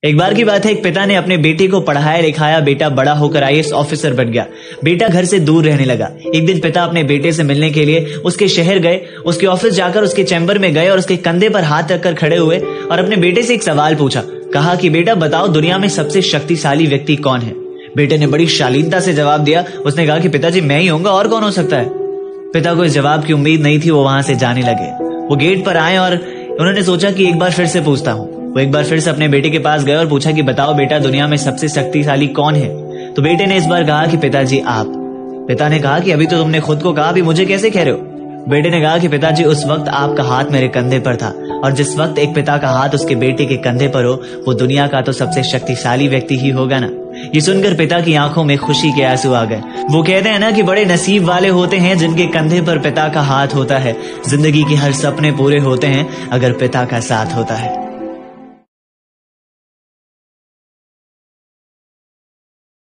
एक बार की बात है, एक पिता ने अपने बेटे को पढ़ाया लिखाया, बेटा बड़ा होकर आईएएस ऑफिसर बन गया। बेटा घर से दूर रहने लगा। एक दिन पिता अपने बेटे से मिलने के लिए उसके शहर गए। उसके ऑफिस जाकर उसके चैम्बर में गए और उसके कंधे पर हाथ रखकर खड़े हुए और अपने बेटे से एक सवाल पूछा। कहा कि बेटा बताओ, दुनिया में सबसे शक्तिशाली व्यक्ति कौन है? बेटे ने बड़ी शालीनता से जवाब दिया। उसने कहा कि पिताजी मैं ही होऊंगा, और कौन हो सकता है? पिता को इस जवाब की उम्मीद नहीं थी। वो वहां से जाने लगे। वो गेट पर आए और उन्होंने सोचा कि एक बार फिर से पूछता हूँ। वो एक बार फिर से अपने बेटे के पास गए और पूछा कि बताओ बेटा, दुनिया में सबसे शक्तिशाली कौन है? तो बेटे ने इस बार कहा कि पिताजी आप। पिता ने कहा कि अभी तो तुमने खुद को कहा, अभी मुझे कैसे कह रहे हो? बेटे ने कहा कि पिताजी उस वक्त आपका हाथ मेरे कंधे पर था, और जिस वक्त एक पिता का हाथ उसके बेटे के कंधे पर हो, वो दुनिया का तो सबसे शक्तिशाली व्यक्ति ही होगा ना। ये सुनकर पिता की आंखों में खुशी के आंसू आ गए। वो कहते हैं ना कि बड़े नसीब वाले होते हैं जिनके कंधे पर पिता का हाथ होता है। जिंदगी के हर सपने पूरे होते हैं अगर पिता का साथ होता है।